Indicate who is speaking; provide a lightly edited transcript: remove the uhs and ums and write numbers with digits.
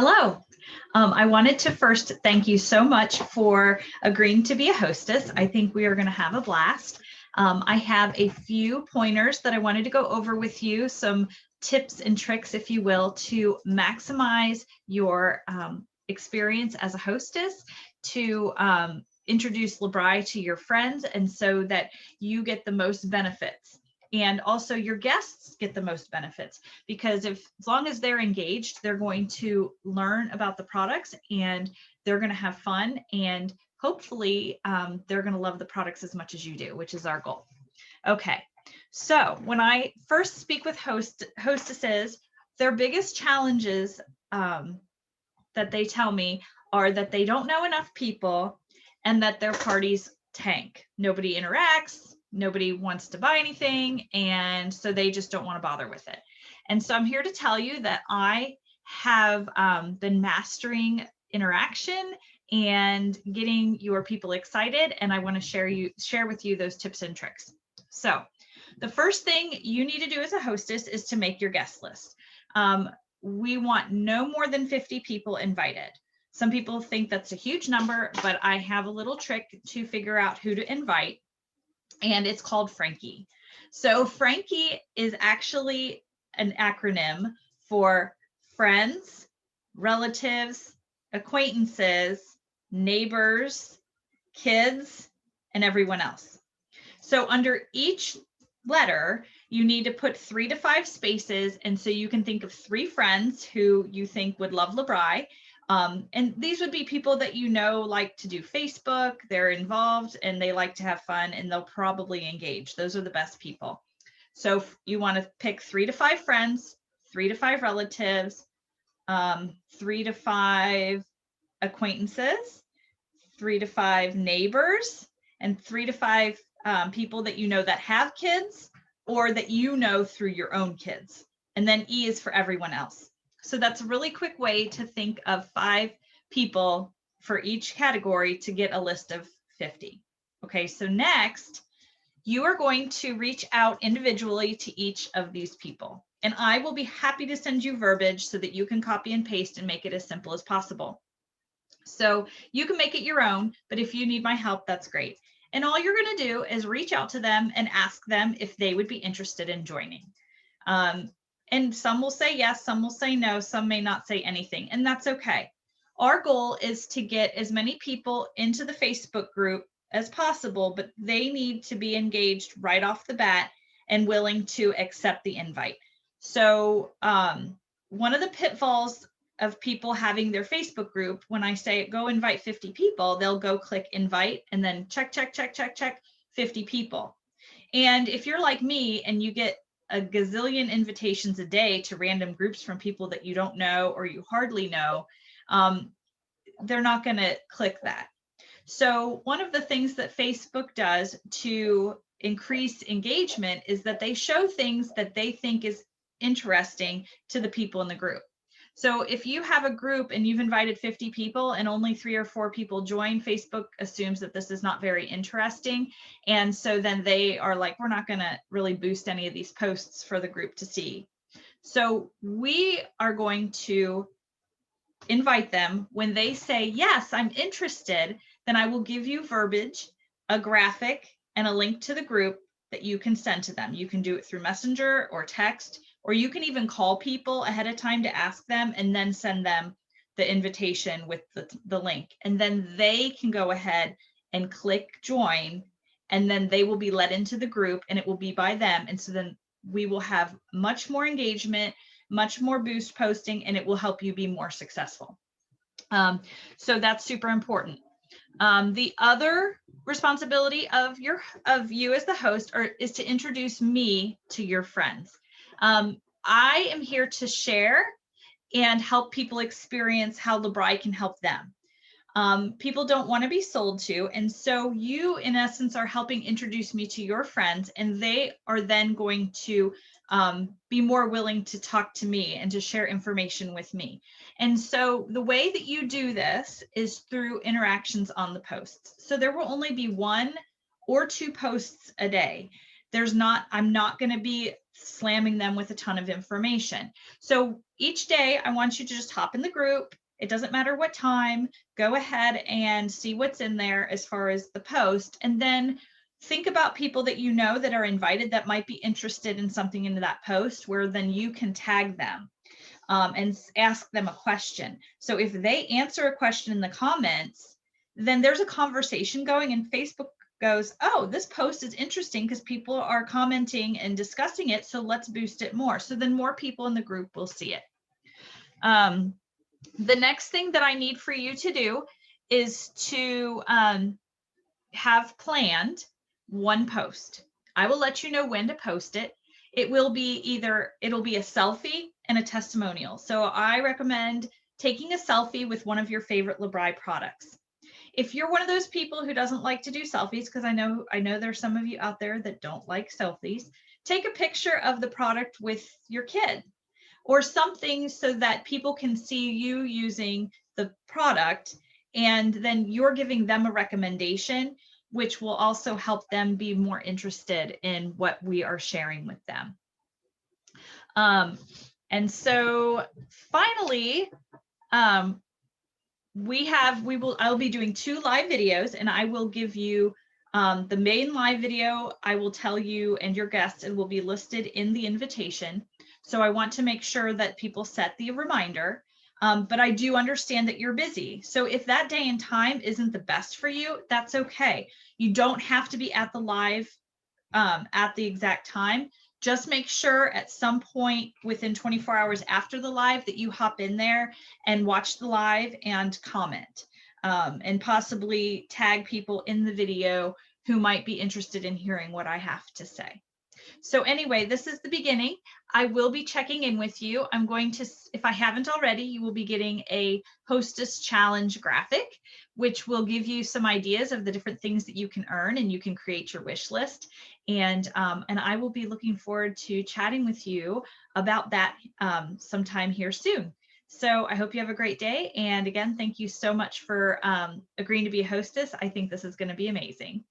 Speaker 1: Hello. I wanted to first thank you so much for agreeing to be a hostess. I think we are going to have a blast. I have a few pointers that I wanted to go over with you, some tips and tricks, if you will, to maximize your experience as a hostess, to introduce BRI to your friends, and so that you get the most benefits. And also your guests get the most benefits, because as long as they're engaged, they're going to learn about the products and they're going to have fun, and hopefully they're going to love the products as much as you do, which is our goal. Okay, so when I first speak with hostesses, their biggest challenges that they tell me are that they don't know enough people and that their parties tank. Nobody interacts, nobody wants to buy anything, and so they just don't want to bother with it. And so I'm here to tell you that I have been mastering interaction and getting your people excited, and I want to share with you those tips and tricks. So the first thing you need to do as a hostess is to make your guest list. We want no more than 50 people invited. Some people think that's a huge number, but I have a little trick to figure out who to invite, and it's called Frankie. So Frankie is actually an acronym for friends, relatives, acquaintances, neighbors, kids, and everyone else. So under each letter, you need to put 3 to 5 spaces. And so you can think of 3 friends who you think would love BRI. And these would be people that you know like to do Facebook, they're involved, and they like to have fun, and they'll probably engage. Those are the best people. So you want to pick 3 to 5 friends, 3 to 5 relatives, 3 to 5 acquaintances, 3 to 5 neighbors, and 3 to 5 people that you know that have kids or that you know through your own kids. And then E is for everyone else. So that's a really quick way to think of 5 people for each category to get a list of 50. Okay, so next, you are going to reach out individually to each of these people. And I will be happy to send you verbiage so that you can copy and paste and make it as simple as possible. So you can make it your own, but if you need my help, that's great. And all you're going to do is reach out to them and ask them if they would be interested in joining. And some will say yes, some will say no, some may not say anything, and that's okay. Our goal is to get as many people into the Facebook group as possible, but they need to be engaged right off the bat and willing to accept the invite. So one of the pitfalls of people having their Facebook group, when I say go invite 50 people, they'll go click invite and then check 50 people. And if you're like me and you get a gazillion invitations a day to random groups from people that you don't know or you hardly know, they're not going to click that. So one of the things that Facebook does to increase engagement is that they show things that they think is interesting to the people in the group. So if you have a group and you've invited 50 people and only 3 or 4 people join, Facebook assumes that this is not very interesting. And so then they are like, we're not going to really boost any of these posts for the group to see. So we are going to invite them. When they say, yes, I'm interested, then I will give you verbiage, a graphic, and a link to the group that you can send to them. You can do it through Messenger or text, or you can even call people ahead of time to ask them and then send them the invitation with the link. And then they can go ahead and click join, and then they will be let into the group and it will be by them. And so then we will have much more engagement, much more boost posting, and it will help you be more successful. So that's super important. The other responsibility of you as the host is to introduce me to your friends. I am here to share and help people experience how BRI can help them. People don't want to be sold to, and so you, in essence, are helping introduce me to your friends, and they are then going to be more willing to talk to me and to share information with me. And so the way that you do this is through interactions on the posts. So there will only be 1 or 2 posts a day. I'm not going to be slamming them with a ton of information. So each day I want you to just hop in the group. It doesn't matter what time, go ahead and see what's in there as far as the post, and then think about people that you know that are invited that might be interested in something in that post, where then you can tag them and ask them a question. So if they answer a question in the comments, then there's a conversation going, and Facebook goes, oh, this post is interesting because people are commenting and discussing it, so let's boost it more. So then more people in the group will see it. The next thing that I need for you to do is to have planned one post. I will let you know when to post it. It will be it'll be a selfie and a testimonial. So I recommend taking a selfie with one of your favorite BRI products. If you're one of those people who doesn't like to do selfies, because I know there's some of you out there that don't like selfies, take a picture of the product with your kid or something so that people can see you using the product, and then you're giving them a recommendation, which will also help them be more interested in what we are sharing with them. And so finally, I'll be doing 2 live videos, and I will give you the main live video. I will tell you and your guests, it will be listed in the invitation. So I want to make sure that people set the reminder, but I do understand that you're busy. So if that day and time isn't the best for you, that's okay. You don't have to be at the live at the exact time. Just make sure at some point within 24 hours after the live that you hop in there and watch the live and comment, and possibly tag people in the video who might be interested in hearing what I have to say. So anyway, this is the beginning. I will be checking in with you. I'm going to, if I haven't already, you will be getting a Hostess Challenge graphic, which will give you some ideas of the different things that you can earn, and you can create your wish list. And I will be looking forward to chatting with you about that sometime here soon. So I hope you have a great day. And again, thank you so much for agreeing to be a hostess. I think this is going to be amazing.